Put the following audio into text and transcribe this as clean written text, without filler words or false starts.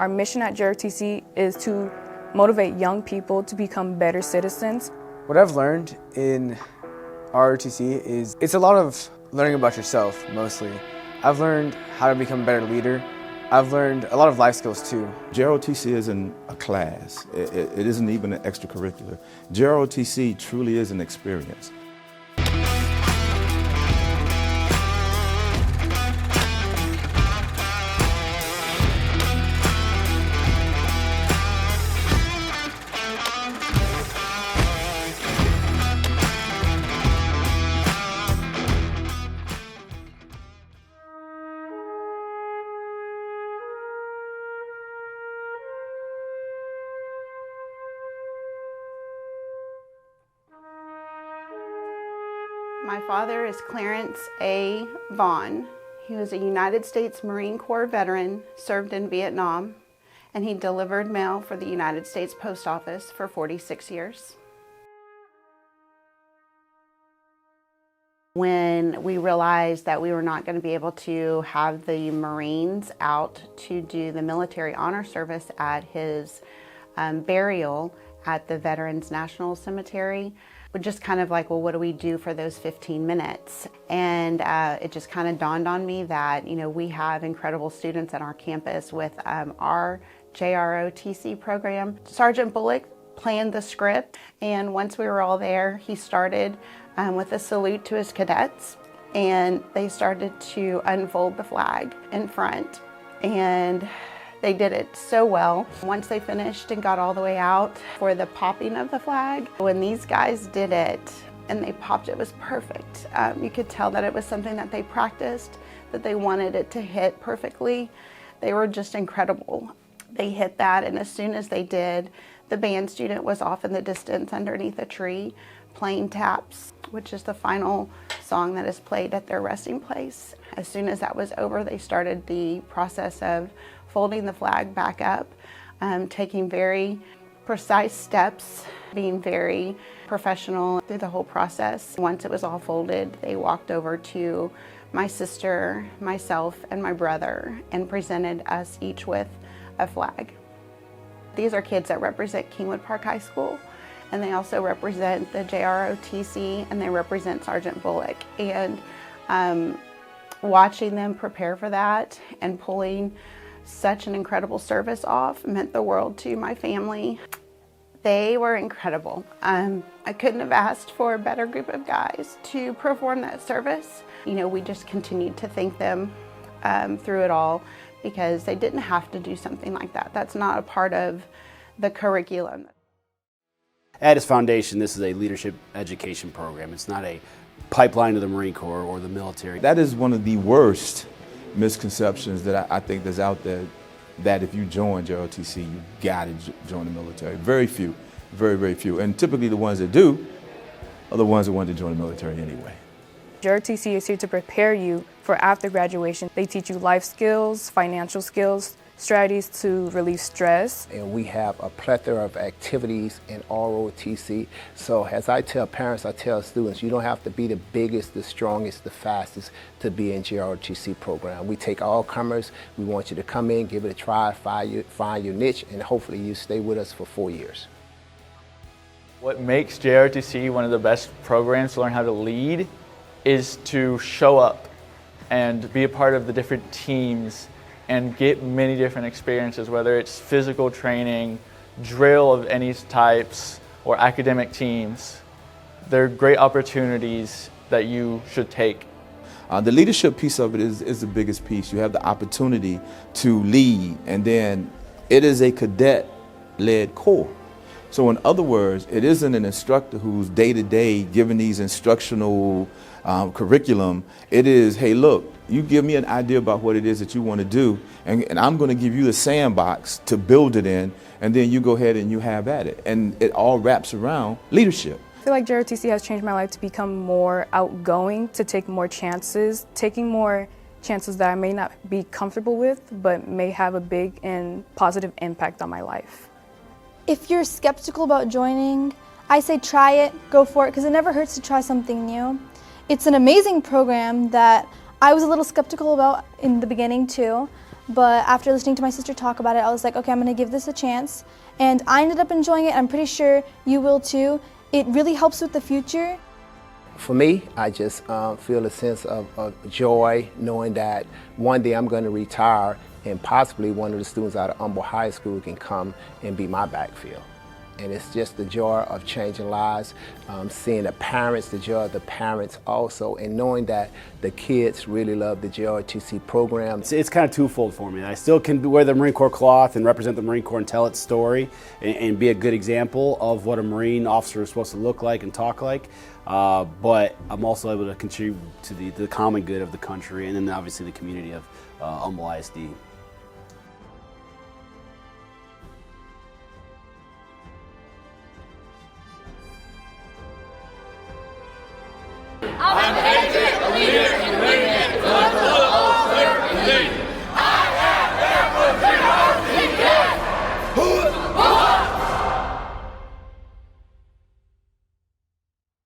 Our mission at JROTC is to motivate young people to become better citizens. What I've learned in ROTC is it's a lot of learning about yourself, mostly. I've learned how to become a better leader. I've learned a lot of life skills too. JROTC isn't a class. It isn't even an extracurricular. JROTC truly is an experience. My father is Clarence A. Vaughn. He was a United States Marine Corps veteran, served in Vietnam, and he delivered mail for the United States Post Office for 46 years. When we realized that we were not going to be able to have the Marines out to do the military honor service at his burial at the Veterans National Cemetery, we're just kind of like, well, what do we do for those 15 minutes? And it just kind of dawned on me that, we have incredible students at our campus with our JROTC program. Sergeant Bullock planned the script, and once we were all there, he started with a salute to his cadets, and they started to unfold the flag in front, and they did it so well. Once they finished and got all the way out for the popping of the flag, when these guys did it and they popped, it was perfect. You could tell that it was something that they practiced, that they wanted it to hit perfectly. They were just incredible. They hit that, and as soon as they did, the band student was off in the distance underneath a tree playing taps, which is the final song that is played at their resting place. As soon as that was over, they started the process of folding the flag back up, taking very precise steps, being very professional through the whole process. Once it was all folded, they walked over to my sister, myself, and my brother and presented us each with a flag. These are kids that represent Kingwood Park High School, and they also represent the JROTC, and they represent Sergeant Bullock. And watching them prepare for that and pulling such an incredible service off meant the world to my family. They were incredible. I couldn't have asked for a better group of guys to perform that service. We just continued to thank them through it all, because they didn't have to do something like that. That's not a part of the curriculum. At its foundation, this is a leadership education program. It's not a pipeline to the Marine Corps or the military. That is one of the worst misconceptions that I think that's out there, that if you join JROTC, you gotta join the military. Very few, very, very few. And typically the ones that do are the ones that want to join the military anyway. JROTC is here to prepare you for after graduation. They teach you life skills, financial skills, strategies to relieve stress. And we have a plethora of activities in ROTC. So as I tell parents, I tell students, you don't have to be the biggest, the strongest, the fastest to be in JROTC program. We take all comers. We want you to come in, give it a try, find your niche, and hopefully you stay with us for 4 years. What makes JROTC one of the best programs to learn how to lead is to show up and be a part of the different teams and get many different experiences, whether it's physical training, drill of any types, or academic teams. They're great opportunities that you should take. The leadership piece of it is the biggest piece. You have the opportunity to lead, and then it is a cadet-led corps. So in other words, it isn't an instructor who's day-to-day giving these instructional curriculum. It is, hey, look, you give me an idea about what it is that you want to do, and I'm going to give you the sandbox to build it in, and then you go ahead and you have at it. And it all wraps around leadership. I feel like JROTC has changed my life to become more outgoing, to take more chances, taking more chances that I may not be comfortable with, but may have a big and positive impact on my life. If you're skeptical about joining, I say try it, go for it, because it never hurts to try something new. It's an amazing program that I was a little skeptical about in the beginning too, but after listening to my sister talk about it, I was like, okay, I'm gonna give this a chance. And I ended up enjoying it. I'm pretty sure you will too. It really helps with the future. For me, I just feel a sense of joy knowing that one day I'm going to retire and possibly one of the students out of Humble High School can come and be my backfield. And it's just the joy of changing lives, seeing the parents, the joy of the parents also, and knowing that the kids really love the JROTC program. It's kind of twofold for me. I still can wear the Marine Corps cloth and represent the Marine Corps and tell its story and be a good example of what a Marine officer is supposed to look like and talk like. But I'm also able to contribute to the common good of the country and then obviously the community of Humble ISD.